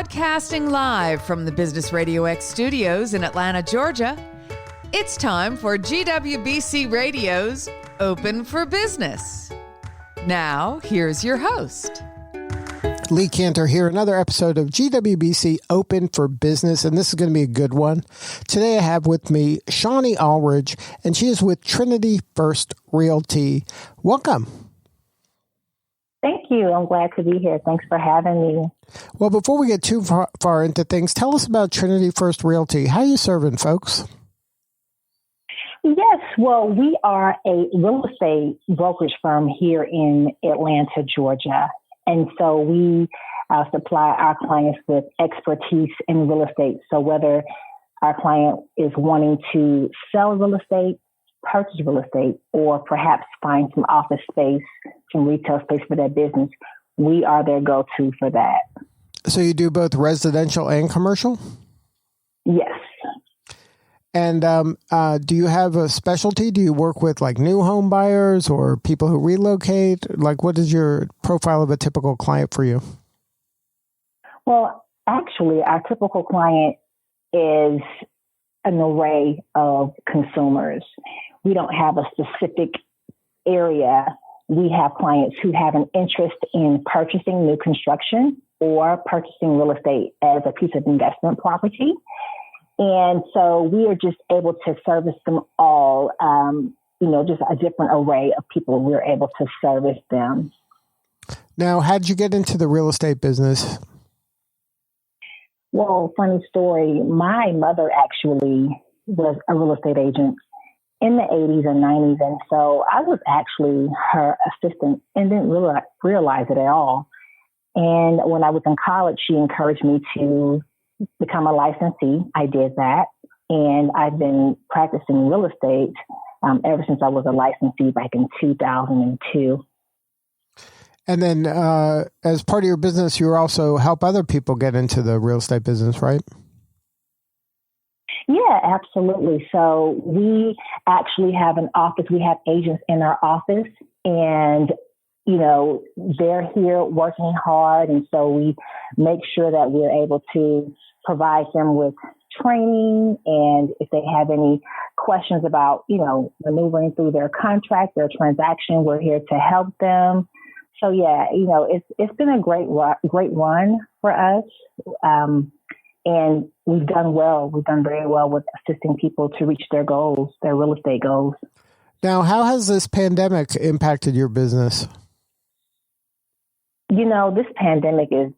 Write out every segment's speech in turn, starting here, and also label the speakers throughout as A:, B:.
A: Broadcasting live from the Business RadioX studios in Atlanta, Georgia, it's time for GWBC Radio's Open for Business. Now, here's your host.
B: Lee Cantor here, another episode of GWBC Open for Business, and this is going to be a good one. Today I have with me Shonnie Alridge, and she is with Trinity First Realty. Welcome.
C: Thank you. I'm glad to be here. Thanks for having me.
B: Well, before we get too far into things, tell us about Trinity First Realty. How are you serving folks?
C: Yes, well, we are a real estate brokerage firm here in Atlanta, Georgia. And so we supply our clients with expertise in real estate. So whether our client is wanting to sell real estate, purchase real estate, or perhaps find some office space, some retail space for their business, we are their go-to for that.
B: So you do both residential and commercial?
C: Yes.
B: And do you have a specialty? Do you work with like new home buyers or people who relocate? Like, what is your profile of a typical client for you?
C: Well, actually, our typical client is an array of consumers. We don't have a specific area. We have clients who have an interest in purchasing new construction or purchasing real estate as a piece of investment property. And so we are just able to service them all, just a different array of people. We're able to service them.
B: Now, how did you get into the real estate business?
C: Well, funny story. My mother actually was a real estate agent in the 80s and 90s. And so I was actually her assistant and didn't realize it at all. And when I was in college, she encouraged me to become a licensee. I did that. And I've been practicing real estate ever since I was a licensee back in 2002.
B: And then as part of your business, you also help other people get into the real estate business, right?
C: Yeah, absolutely. So we actually have an office. We have agents in our office, and they're here working hard. And so we make sure that we're able to provide them with training. And if they have any questions about, maneuvering through their contract, their transaction, we're here to help them. So yeah, it's been a great run for us. And we've done well. We've done very well with assisting people to reach their goals, their real estate goals.
B: Now, how has this pandemic impacted your business?
C: This pandemic is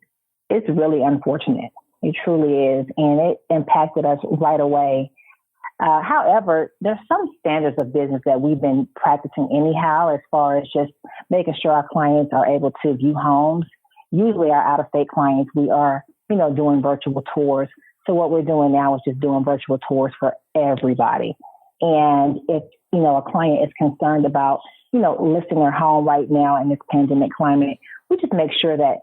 C: really unfortunate. It truly is. And it impacted us right away. However, there's some standards of business that we've been practicing anyhow, as far as just making sure our clients are able to view homes. Usually our out-of-state clients, we are, doing virtual tours. So what we're doing now is just doing virtual tours for everybody. And if, a client is concerned about, listing their home right now in this pandemic climate, we just make sure that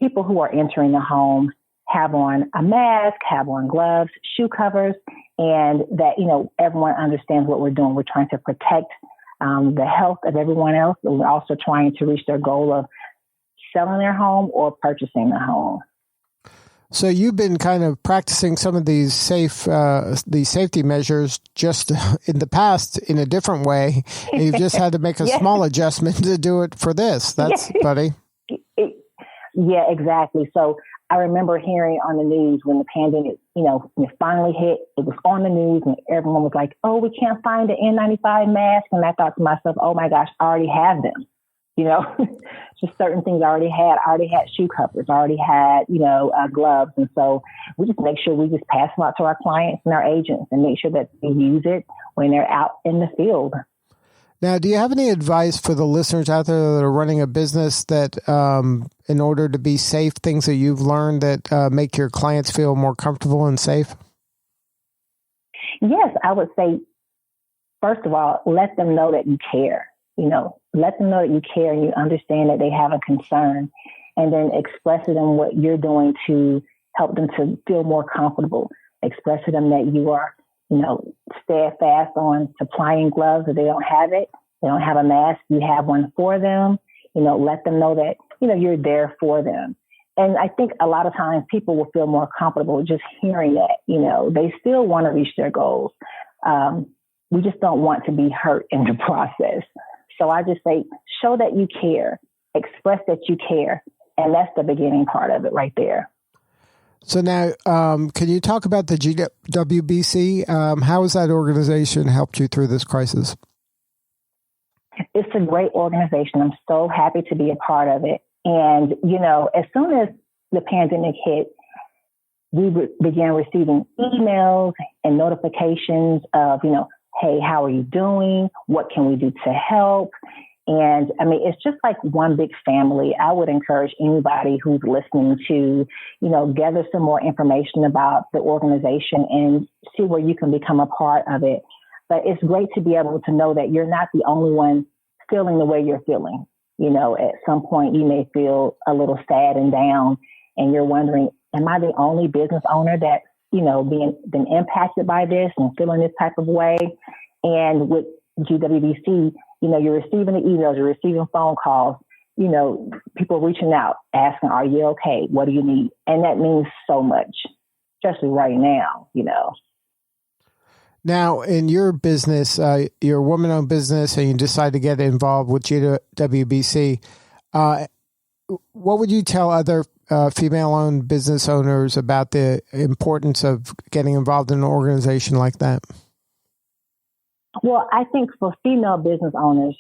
C: people who are entering the home have on a mask, have on gloves, shoe covers, and that, everyone understands what we're doing. We're trying to protect the health of everyone else, but we're also trying to reach their goal of selling their home or purchasing a home.
B: So you've been kind of practicing some of these safety measures just in the past in a different way. And you've just had to make a small adjustment to do it for this. That's funny.
C: Yeah, exactly. So I remember hearing on the news when the pandemic, when it finally hit, it was on the news and everyone was like, oh, we can't find the N95 mask. And I thought to myself, oh my gosh, I already have them. Just certain things I already had. I already had shoe covers. I already had, gloves. And so we just make sure we just pass them out to our clients and our agents and make sure that they use it when they're out in the field.
B: Now, do you have any advice for the listeners out there that are running a business that, in order to be safe, things that you've learned that make your clients feel more comfortable and safe?
C: Yes, I would say, first of all, let them know that you care. Let them know that you care and you understand that they have a concern, and then express to them what you're doing to help them to feel more comfortable. Express to them that you are, steadfast on supplying gloves if they don't have it. They don't have a mask. You have one for them. Let them know that, you're there for them. And I think a lot of times people will feel more comfortable just hearing that, they still want to reach their goals. We just don't want to be hurt in the process. So I just say, show that you care, express that you care. And that's the beginning part of it right there.
B: So now, can you talk about the GWBC? How has that organization helped you through this crisis?
C: It's a great organization. I'm so happy to be a part of it. And, as soon as the pandemic hit, we began receiving emails and notifications of, hey, how are you doing? What can we do to help? And it's just like one big family. I would encourage anybody who's listening to, gather some more information about the organization and see where you can become a part of it. But it's great to be able to know that you're not the only one feeling the way you're feeling. At some point you may feel a little sad and down and you're wondering, am I the only business owner that's, been impacted by this and feeling this type of way? And with GWBC, you're receiving the emails, you're receiving phone calls, people reaching out, asking, are you okay? What do you need? And that means so much, especially right now,
B: Now, in your business, you're a woman-owned business, and you decide to get involved with GWBC. What would you tell other female-owned business owners about the importance of getting involved in an organization like that?
C: Well, I think for female business owners,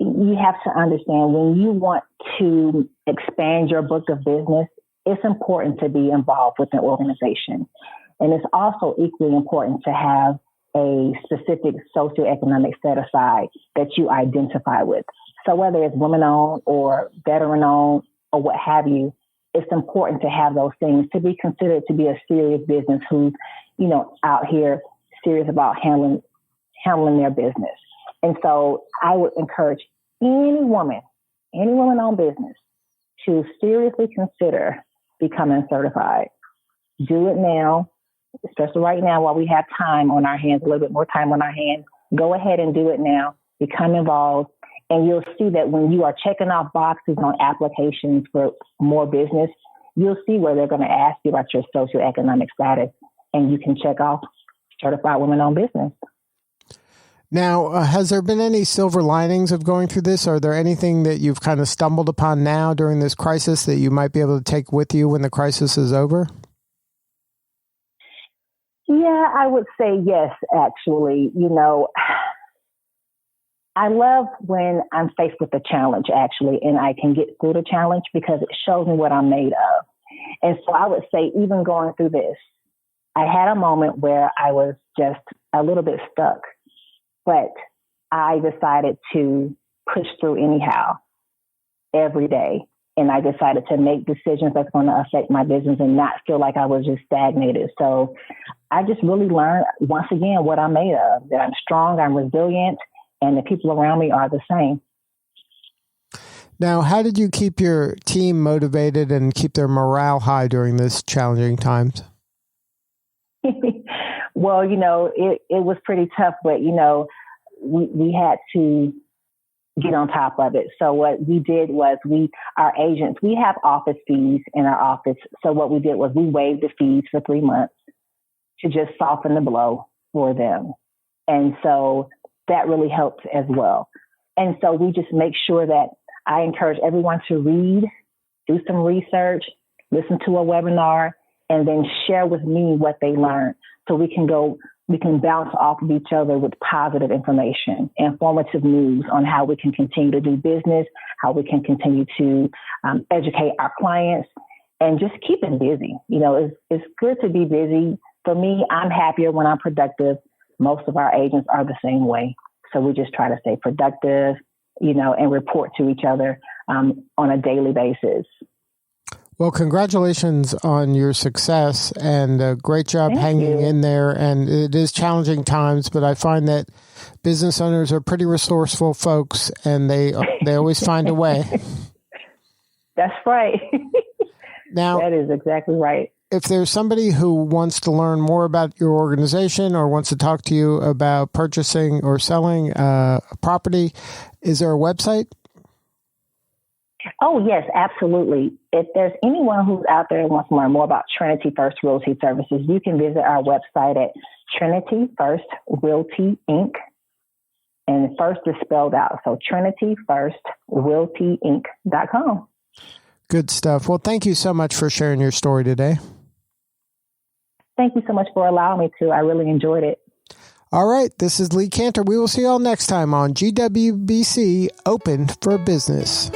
C: you have to understand when you want to expand your book of business, it's important to be involved with an organization. And it's also equally important to have a specific socioeconomic set aside that you identify with. So whether it's women-owned or veteran-owned or what have you, it's important to have those things to be considered to be a serious business who's, out here serious about handling their business. And so I would encourage any woman-owned business to seriously consider becoming certified. Do it now, especially right now while we have time on our hands, a little bit more time on our hands. Go ahead and do it now. Become involved. And you'll see that when you are checking off boxes on applications for more business, you'll see where they're going to ask you about your socioeconomic status. And you can check off certified women-owned business.
B: Now, has there been any silver linings of going through this? Are there anything that you've kind of stumbled upon now during this crisis that you might be able to take with you when the crisis is over?
C: Yeah, I would say yes, actually. I love when I'm faced with a challenge, actually, and I can get through the challenge because it shows me what I'm made of. And so I would say even going through this, I had a moment where I was just a little bit stuck. But I decided to push through anyhow, every day. And I decided to make decisions that's going to affect my business and not feel like I was just stagnated. So I just really learned, once again, what I'm made of, that I'm strong, I'm resilient, and the people around me are the same.
B: Now, how did you keep your team motivated and keep their morale high during this challenging times?
C: Well, it was pretty tough, but, we had to get on top of it. So what we did was our agents, we have office fees in our office. So what we did was we waived the fees for 3 months to just soften the blow for them. And so that really helped as well. And so we just make sure that I encourage everyone to read, do some research, listen to a webinar, and then share with me what they learned. So we can bounce off of each other with positive information, informative news on how we can continue to do business, how we can continue to educate our clients, and just keep them busy. It's good to be busy. For me, I'm happier when I'm productive. Most of our agents are the same way. So we just try to stay productive, and report to each other on a daily basis.
B: Well, congratulations on your success and great job hanging in there. And it is challenging times, but I find that business owners are pretty resourceful folks and they always find a way.
C: That's right.
B: Now,
C: that is exactly right.
B: If there's somebody who wants to learn more about your organization or wants to talk to you about purchasing or selling a property, is there a website?
C: Oh, yes, absolutely. If there's anyone who's out there who wants to learn more about Trinity First Realty Services, you can visit our website at Trinity First Realty Inc. And first is spelled out. So TrinityFirstRealtyInc.com.
B: Good stuff. Well, thank you so much for sharing your story today.
C: Thank you so much for allowing me to. I really enjoyed it.
B: All right. This is Lee Cantor. We will see you all next time on GWBC Open for Business.